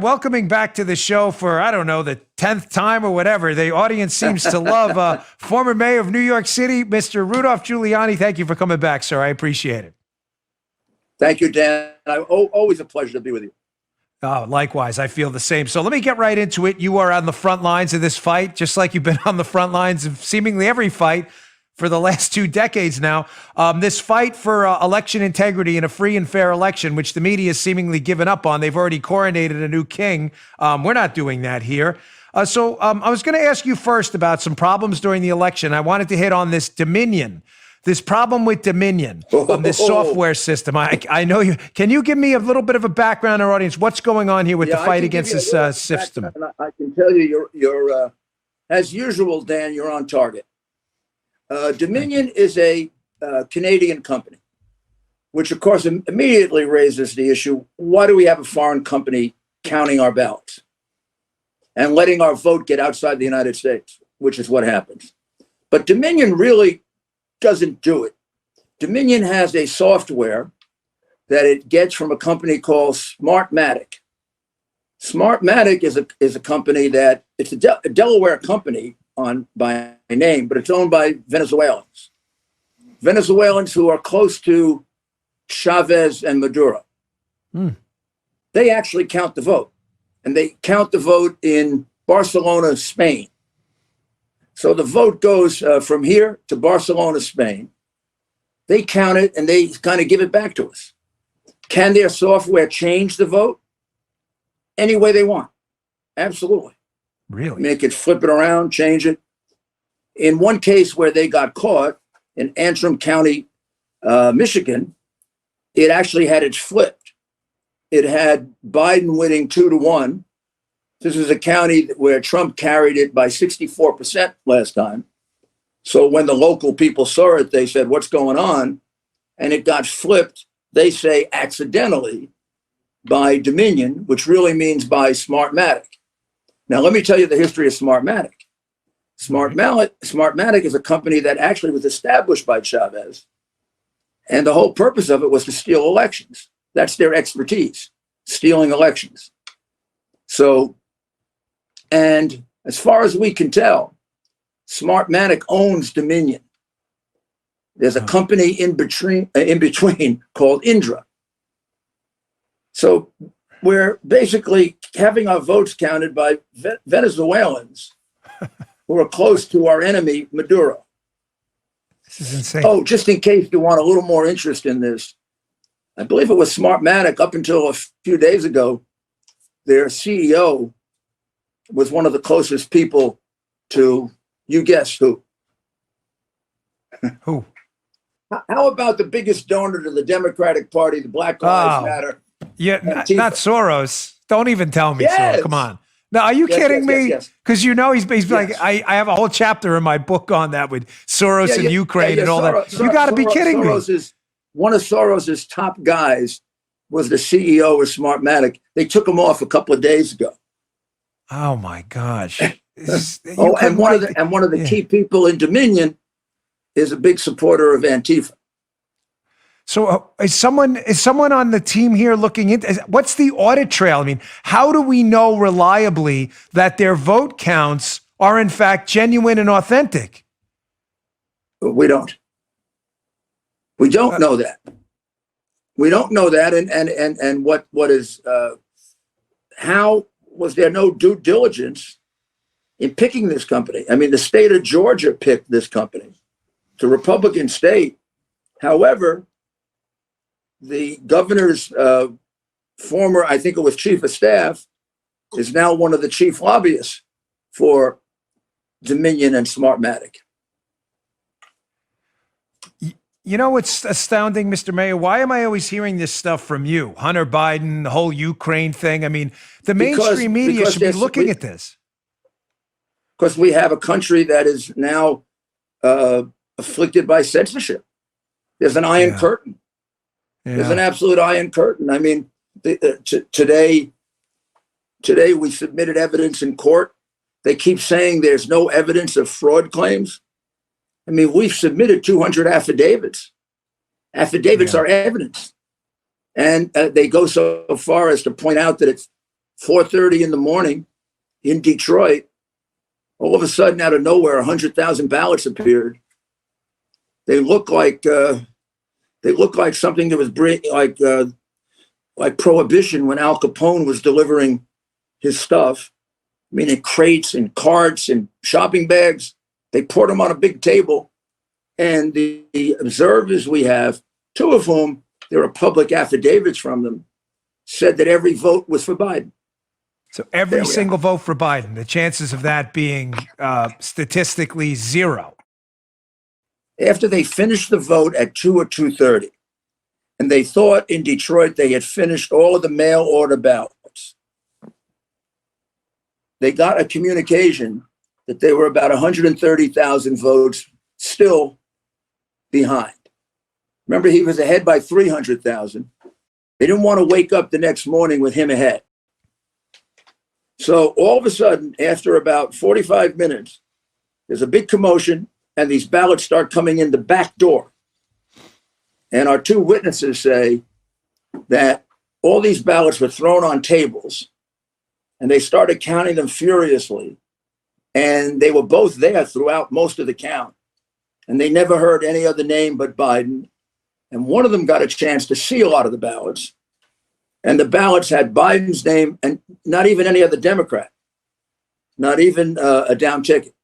Welcoming back to the show for, I don't know, the 10th time or whatever. The audience seems to love former mayor of New York City, Mr. Rudolph Giuliani. Thank you for coming back, sir. I appreciate it. Thank you, Dan. Always a pleasure to be with you. Oh, likewise. I feel the same. So let me get right into it. You are on the front lines of this fight, just like you've been on the front lines of seemingly every fight for the last 2 decades now. This fight for election integrity and a free and fair election, which the media has seemingly given up on. They've already coronated a new king. We're not doing that here. So I was going to ask you first about some problems during the election. I wanted to hit on this Dominion. This problem with Dominion, this software system. I know you. Can you give me a little bit of a background, our audience? What's going on here with the fight against this system? I can tell you, you're as usual, Dan. You're on target. Dominion is a Canadian company, which of course immediately raises the issue: why do we have a foreign company counting our ballots and letting our vote get outside the United States, which is what happens? But Dominion really doesn't do it. Dominion has a software that it gets from a company called Smartmatic. Smartmatic is a company that it's a Delaware company by name, but it's owned by Venezuelans. Venezuelans who are close to Chavez and Maduro. They actually count the vote, and they count the vote in Barcelona, Spain. So the vote goes from here to Barcelona, Spain. They count it and they kind of give it back to us. Can their software change the vote any way they want? Absolutely. Really? I mean, it could flip it around, change it. In one case where they got caught in Antrim County, Michigan, it actually had it flipped. It had Biden winning 2-1. This is a county where Trump carried it by 64% last time. So when the local people saw it, they said, what's going on? And it got flipped, they say accidentally, by Dominion, which really means by Smartmatic. Now, let me tell you the history of Smartmatic. Smartmatic is a company that actually was established by Chavez. And the whole purpose of it was to steal elections. That's their expertise, stealing elections. So, and as far as we can tell, Smartmatic owns Dominion. There's a company in between called Indra. So we're basically having our votes counted by Venezuelans who are close to our enemy, Maduro. This is insane. Oh, just in case you want a little more interest in this, I believe it was Smartmatic up until a few days ago, their CEO was one of the closest people to, you guess who? Who? How about the biggest donor to the Democratic Party, the Black Lives Matter? Yeah, not Soros. Don't even tell me, Yes. Soros. Come on. No, are you kidding me? Because you know he's like, I have a whole chapter in my book on that with Soros and Ukraine and all that. You got to be kidding me. One of Soros's top guys was the CEO of Smartmatic. They took him off a couple of days ago. Oh my gosh! And one of the key people in Dominion is a big supporter of Antifa. So is someone on the team here looking into what's the audit trail? I mean, how do we know reliably that their vote counts are in fact genuine and authentic? We don't. We don't know that. We don't know that. And what is how was there no due diligence in picking this company? I mean, the state of Georgia picked this company. It's a Republican state. However, the governor's former, I think it was chief of staff, is now one of the chief lobbyists for Dominion and Smartmatic. You know what's astounding, Mr. Mayor? Why am I always hearing this stuff from you? Hunter Biden, the whole Ukraine thing. I mean, the mainstream media should be looking at this. Because we have a country that is now afflicted by censorship. There's an iron curtain. There's an absolute iron curtain. I mean, today we submitted evidence in court. They keep saying there's no evidence of fraud claims. I mean, we've submitted 200 affidavits. Affidavits are evidence. And they go so far as to point out that it's 4:30 in the morning in Detroit, all of a sudden, out of nowhere, 100,000 ballots appeared. They look like something that was like Prohibition when Al Capone was delivering his stuff. I mean, in crates and carts and shopping bags. They poured them on a big table, and the observers we have, two of whom there are public affidavits from them, said that every vote was for Biden. So every single vote for Biden, the chances of that being statistically zero. After they finished the vote at 2 or 2:30, and they thought in Detroit they had finished all of the mail order ballots, they got a communication that they were about 130,000 votes still behind. Remember, he was ahead by 300,000. They didn't want to wake up the next morning with him ahead. So all of a sudden, after about 45 minutes, there's a big commotion, and these ballots start coming in the back door. And our two witnesses say that all these ballots were thrown on tables, and they started counting them furiously. And they were both there throughout most of the count. And they never heard any other name but Biden. And one of them got a chance to see a lot of the ballots. And the ballots had Biden's name and not even any other Democrat, not even a down ticket.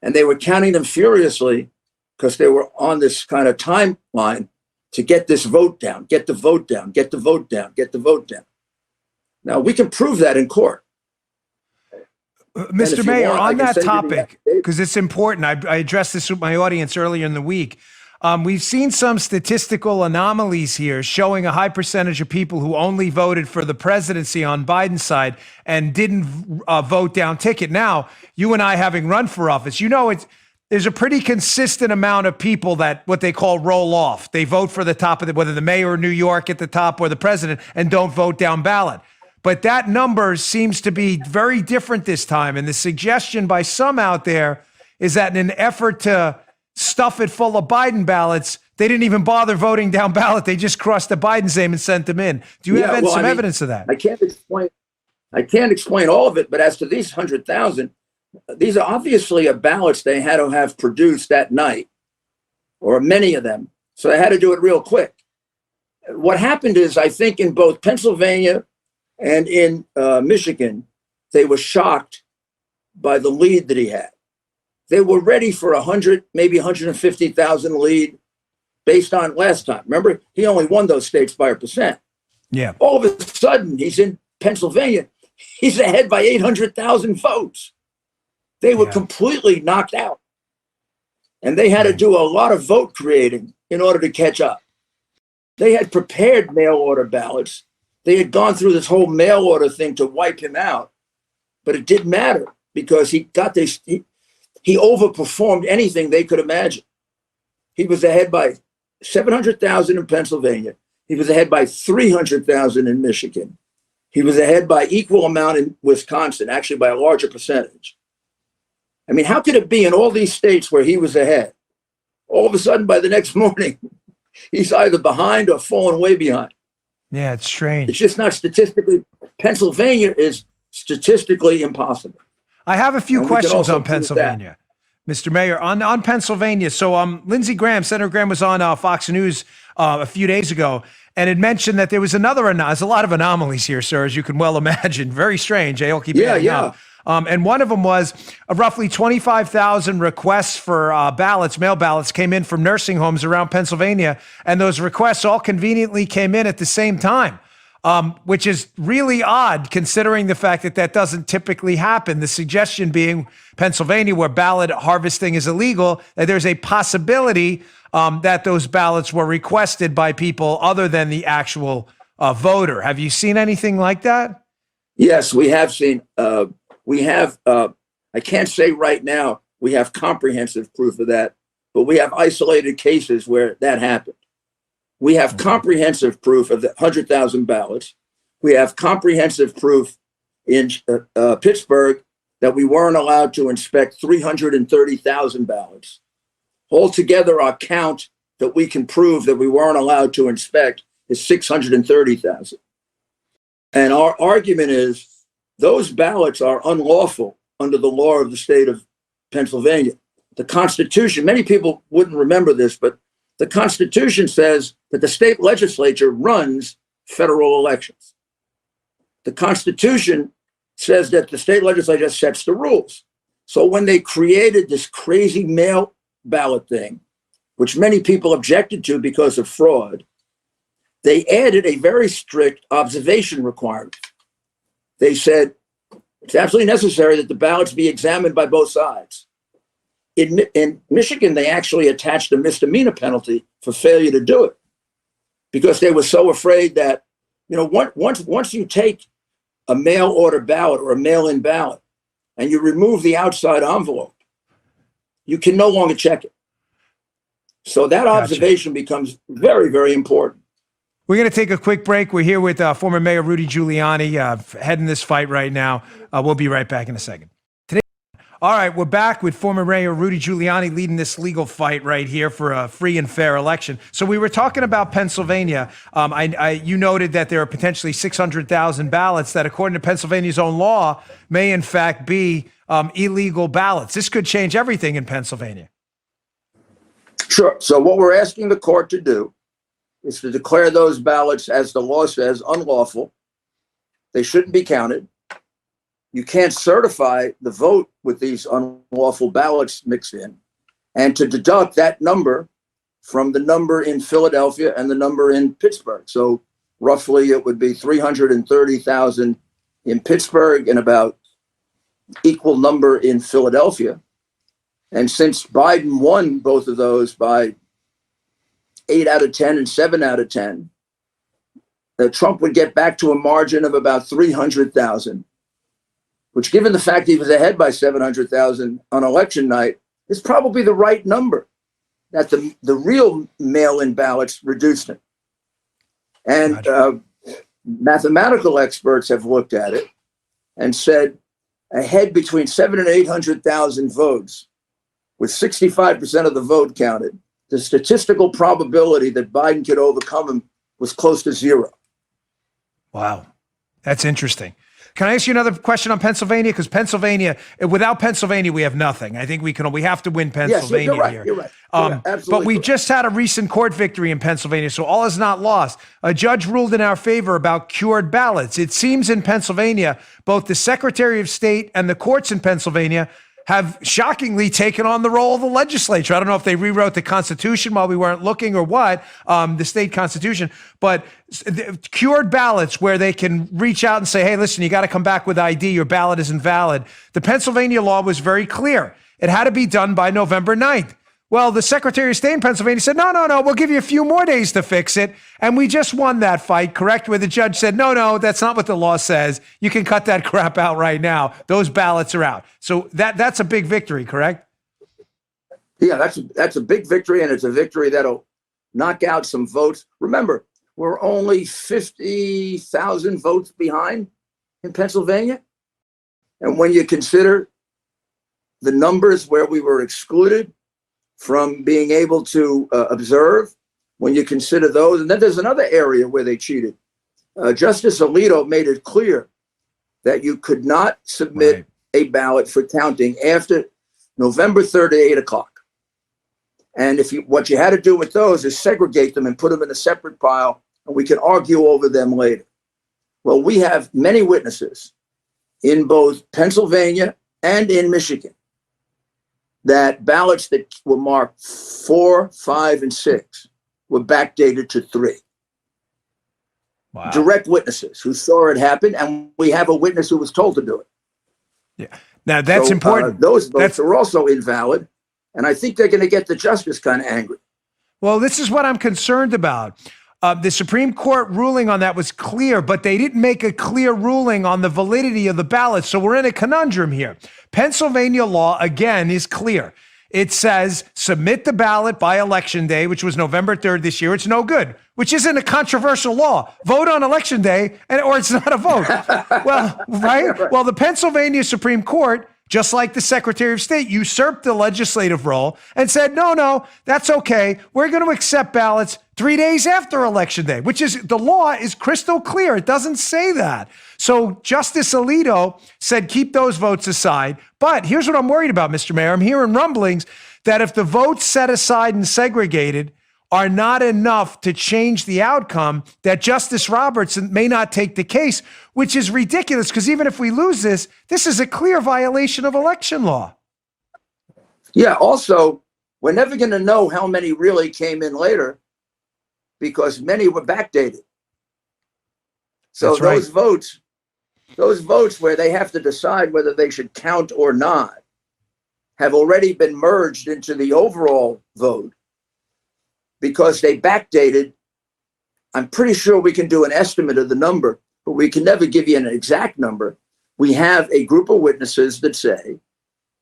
And they were counting them furiously because they were on this kind of timeline to get this vote down, get the vote down, get the vote down, get the vote down. Now, we can prove that in court. Mr. Mayor, on that topic, because it's important, I addressed this with my audience earlier in the week. We've seen some statistical anomalies here showing a high percentage of people who only voted for the presidency on Biden's side and didn't vote down ticket. Now, you and I having run for office, there's a pretty consistent amount of people that what they call roll off. They vote for the top of whether the mayor of New York at the top or the president, and don't vote down ballot. But that number seems to be very different this time. And the suggestion by some out there is that in an effort to stuff it full of Biden ballots, they didn't even bother voting down ballot. They just crossed the Biden's name and sent them in. Do you have some evidence of that? I can't explain all of it, but as to these 100,000, these are obviously ballots they had to have produced that night, or many of them. So they had to do it real quick. What happened is, I think in both Pennsylvania and in Michigan, they were shocked by the lead that he had. They were ready for 100, maybe 150,000 lead based on last time. Remember, he only won those states by 1%. Yeah. All of a sudden, he's in Pennsylvania. He's ahead by 800,000 votes. They were completely knocked out. And they had to do a lot of vote creating in order to catch up. They had prepared mail order ballots. They had gone through this whole mail order thing to wipe him out. But it didn't matter because he got this. He overperformed anything they could imagine. He was ahead by 700,000 in Pennsylvania. He was ahead by 300,000 in Michigan. He was ahead by equal amount in Wisconsin, actually by a larger percentage. I mean, how could it be in all these states where he was ahead? All of a sudden, by the next morning, he's either behind or falling way behind. Yeah, it's strange. It's just not statistically. Pennsylvania is statistically impossible. I have a few questions on Pennsylvania, Mr. Mayor. On Pennsylvania, so Senator Graham was on Fox News a few days ago and had mentioned that there was there's a lot of anomalies here, sir, as you can well imagine. Very strange. They all keep adding up. And one of them was roughly 25,000 requests for mail ballots came in from nursing homes around Pennsylvania, and those requests all conveniently came in at the same time. Which is really odd considering the fact that doesn't typically happen. The suggestion being Pennsylvania, where ballot harvesting is illegal, that there's a possibility that those ballots were requested by people other than the actual voter. Have you seen anything like that? Yes, we have seen. I can't say right now we have comprehensive proof of that, but we have isolated cases where that happened. We have comprehensive proof of the 100,000 ballots. We have comprehensive proof in Pittsburgh that we weren't allowed to inspect 330,000 ballots. Altogether, our count that we can prove that we weren't allowed to inspect is 630,000. And our argument is those ballots are unlawful under the law of the state of Pennsylvania. The Constitution, many people wouldn't remember this, but the Constitution says that the state legislature runs federal elections. The Constitution says that the state legislature sets the rules. So when they created this crazy mail ballot thing, which many people objected to because of fraud, they added a very strict observation requirement. They said it's absolutely necessary that the ballots be examined by both sides. In Michigan, they actually attached a misdemeanor penalty for failure to do it because they were so afraid that, once you take a mail order ballot or a mail-in ballot and you remove the outside envelope, you can no longer check it. So that observation becomes very, very important. We're going to take a quick break. We're here with former Mayor Rudy Giuliani heading this fight right now. We'll be right back in a second. All right, we're back with former Mayor Rudy Giuliani leading this legal fight right here for a free and fair election. So we were talking about Pennsylvania. You noted that there are potentially 600,000 ballots that, according to Pennsylvania's own law, may in fact be illegal ballots. This could change everything in Pennsylvania. Sure. So what we're asking the court to do is to declare those ballots, as the law says, unlawful. They shouldn't be counted. You can't certify the vote with these unlawful ballots mixed in, and to deduct that number from the number in Philadelphia and the number in Pittsburgh. So roughly it would be 330,000 in Pittsburgh and about equal number in Philadelphia. And since Biden won both of those by 8 out of 10 and 7 out of 10, Trump would get back to a margin of about 300,000. Which, given the fact he was ahead by 700,000 on election night, is probably the right number, that the real mail-in ballots reduced it. And mathematical experts have looked at it and said ahead between 700,000 and 800,000 votes, with 65% of the vote counted, the statistical probability that Biden could overcome him was close to zero. Wow, that's interesting. Can I ask you another question on Pennsylvania? Because without Pennsylvania, we have nothing. I think we have to win Pennsylvania here. You're right. Absolutely. But we just had a recent court victory in Pennsylvania, so all is not lost. A judge ruled in our favor about cured ballots. It seems in Pennsylvania, both the Secretary of State and the courts in Pennsylvania have shockingly taken on the role of the legislature. I don't know if they rewrote the Constitution while we weren't looking or what, the state Constitution, but cured ballots where they can reach out and say, hey, listen, you got to come back with ID. Your ballot isn't valid. The Pennsylvania law was very clear. It had to be done by November 9th. Well, the Secretary of State in Pennsylvania said, no, we'll give you a few more days to fix it. And we just won that fight, correct? Where the judge said, no, that's not what the law says. You can cut that crap out right now. Those ballots are out. So that's a big victory, correct? Yeah, that's a big victory, and it's a victory that'll knock out some votes. Remember, we're only 50,000 votes behind in Pennsylvania. And when you consider the numbers where we were excluded from being able to observe, when you consider those. And then there's another area where they cheated. Justice Alito made it clear that you could not submit a ballot for counting after November 3rd at 8 o'clock. And what you had to do with those is segregate them and put them in a separate pile, and we can argue over them later. Well, we have many witnesses in both Pennsylvania and in Michigan that ballots that were marked 4, 5, and 6 were backdated to 3. Wow. Direct witnesses who saw it happen, and we have a witness who was told to do it. Yeah. Now that's important. Those votes are also invalid, and I think they're going to get the justice kind of angry. Well, this is what I'm concerned about. The Supreme Court ruling on that was clear, but they didn't make a clear ruling on the validity of the ballot. So we're in a conundrum here. Pennsylvania law, again, is clear. It says submit the ballot by election day, which was November 3rd this year. It's no good, which isn't a controversial law. Vote on election day, or it's not a vote. Well, right? Well, the Pennsylvania Supreme Court just like the Secretary of State usurped the legislative role and said, no, that's okay. We're going to accept ballots 3 days after Election Day, which is, the law is crystal clear. It doesn't say that. So Justice Alito said, keep those votes aside. But here's what I'm worried about, Mr. Mayor. I'm hearing rumblings that if the votes set aside and segregated are not enough to change the outcome, that Justice Robertson may not take the case, which is ridiculous, because even if we lose this is a clear violation of election law. Yeah, also, we're never going to know how many really came in later because many were backdated. So That's right. those votes where they have to decide whether they should count or not have already been merged into the overall vote because they backdated. I'm pretty sure we can do an estimate of the number, but we can never give you an exact number. We have a group of witnesses that say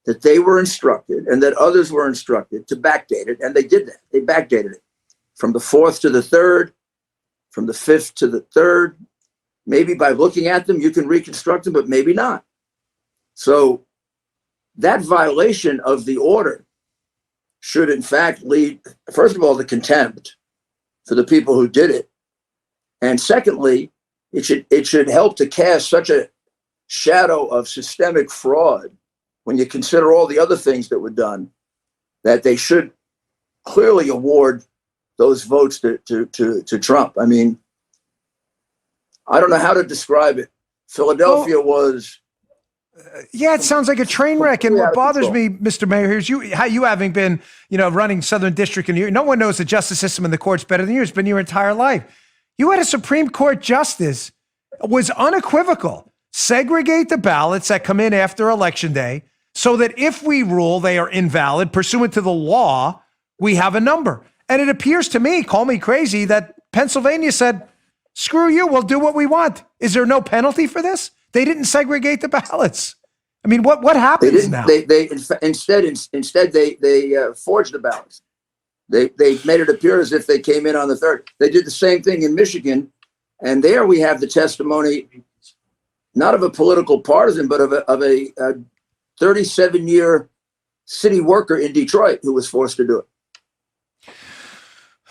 that they were instructed and that others were instructed to backdate it, and they did that. They backdated it from the 4th to the 3rd, from the 5th to the 3rd. Maybe by looking at them, you can reconstruct them, but maybe not. So that violation of the order should in fact lead, first of all, to contempt for the people who did it. And secondly, it should help to cast such a shadow of systemic fraud when you consider all the other things that were done, that they should clearly award those votes to Trump. I mean, I don't know how to describe it. Philadelphia was. Yeah, it sounds like a train wreck. And what bothers me, Mr. Mayor, here's how you having been, running Southern District in New York. No one knows the justice system and the courts better than you. It's been your entire life. You had a Supreme Court justice was unequivocal. Segregate the ballots that come in after Election Day so that if we rule they are invalid pursuant to the law, we have a number. And it appears to me, call me crazy, that Pennsylvania said, screw you, we'll do what we want. Is there no penalty for this? They didn't segregate the ballots. I mean, what happens now? Instead they forged the ballots. They made it appear as if they came in on the 3rd. They did the same thing in Michigan, and there we have the testimony, not of a political partisan, but of a 37-year city worker in Detroit who was forced to do it.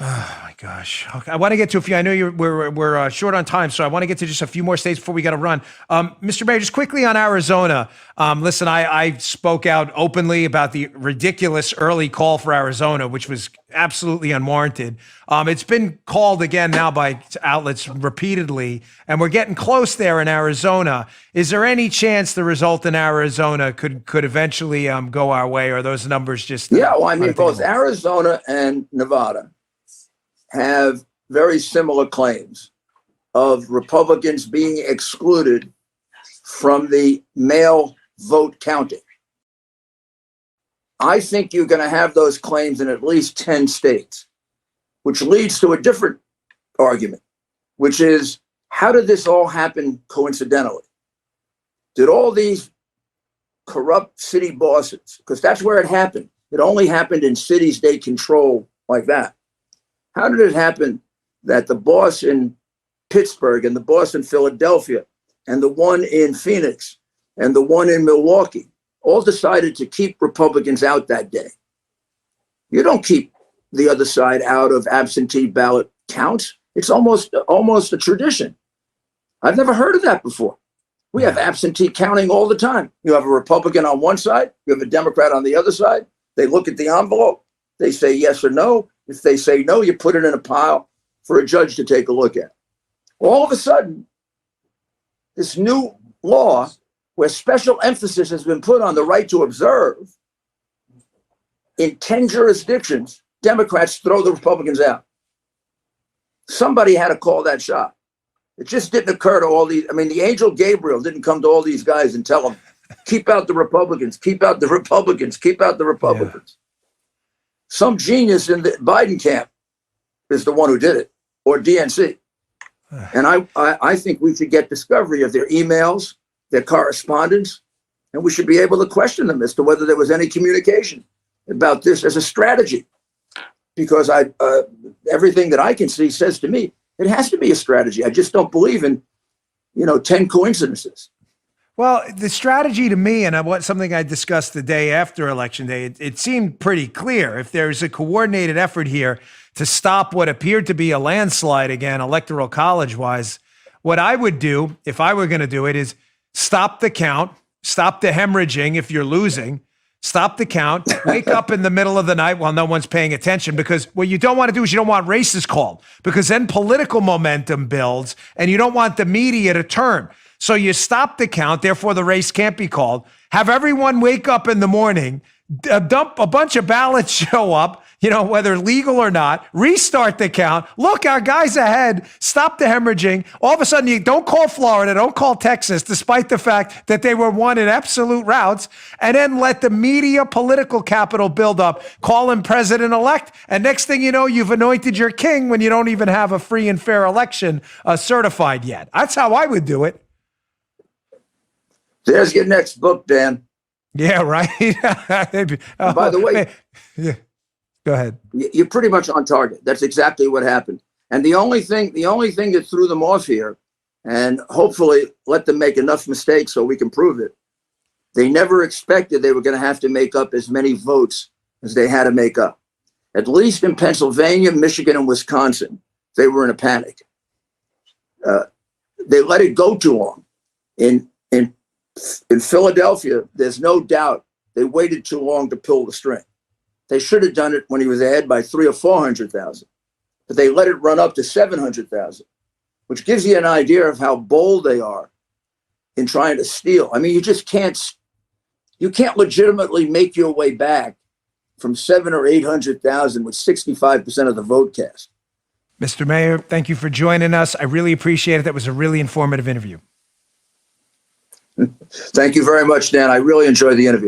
Oh my gosh. Okay. I want to get to a few. I know we're short on time, so I want to get to just a few more states before we got to run. Mr. Mayor, just quickly on Arizona. Listen, I spoke out openly about the ridiculous early call for Arizona, which was absolutely unwarranted. It's been called again now by outlets repeatedly, and we're getting close there in Arizona. Is there any chance the result in Arizona could eventually go our way, or are those numbers just yeah? Well, I mean, both Arizona and Nevada have very similar claims of Republicans being excluded from the mail vote counting. I think you're going to have those claims in at least 10 states, which leads to a different argument, which is, how did this all happen coincidentally? Did all these corrupt city bosses, because that's where it happened. It only happened in cities they control like that. How did it happen that the boss in Pittsburgh and the boss in Philadelphia and the one in Phoenix and the one in Milwaukee all decided to keep Republicans out that day? You don't keep the other side out of absentee ballot counts. It's almost a tradition. I've never heard of that before. We have absentee counting all the time. You have a Republican on one side, you have a Democrat on the other side. They look at the envelope. They say yes or no. If they say no, you put it in a pile for a judge to take a look at. All of a sudden, this new law, where special emphasis has been put on the right to observe, in 10 jurisdictions, Democrats throw the Republicans out. Somebody had to call that shot. It just didn't occur to all these. I mean, the angel Gabriel didn't come to all these guys and tell them, keep out the Republicans, keep out the Republicans, keep out the Republicans. Yeah. Some genius in the Biden camp is the one who did it, or DNC. And I think we should get discovery of their emails, their correspondence, and we should be able to question them as to whether there was any communication about this as a strategy. Because everything that I can see says to me, it has to be a strategy. I just don't believe in, 10 coincidences. Well, the strategy to me, and what something I discussed the day after Election Day, it seemed pretty clear. If there's a coordinated effort here to stop what appeared to be a landslide again, electoral college wise, what I would do if I were going to do it is stop the count, stop the hemorrhaging if you're losing, stop the count, wake up in the middle of the night while no one's paying attention, because what you don't want to do is you don't want races called, because then political momentum builds and you don't want the media to turn. So you stop the count, therefore the race can't be called. Have everyone wake up in the morning, dump a bunch of ballots, show up, whether legal or not, restart the count. Look, our guy's ahead. Stop the hemorrhaging. All of a sudden, you don't call Florida, don't call Texas, despite the fact that they were won in absolute routes, and then let the media political capital build up. Call him president-elect, and next thing you know, you've anointed your king when you don't even have a free and fair election certified yet. That's how I would do it. There's your next book, Dan. Yeah, right. By the way, yeah. Go ahead. You're pretty much on target. That's exactly what happened. And the only thing that threw them off here, and hopefully let them make enough mistakes so we can prove it, they never expected they were going to have to make up as many votes as they had to make up. At least in Pennsylvania, Michigan, and Wisconsin, they were in a panic. They let it go too long. In Philadelphia, there's no doubt they waited too long to pull the string. They should have done it when he was ahead by 300,000 or 400,000, but they let it run up to 700,000, which gives you an idea of how bold they are in trying to steal. I mean, you can't legitimately make your way back from 700,000 or 800,000 with 65% of the vote cast. Mr. Mayor, thank you for joining us. I really appreciate it. That was a really informative interview. Thank you very much, Dan. I really enjoyed the interview.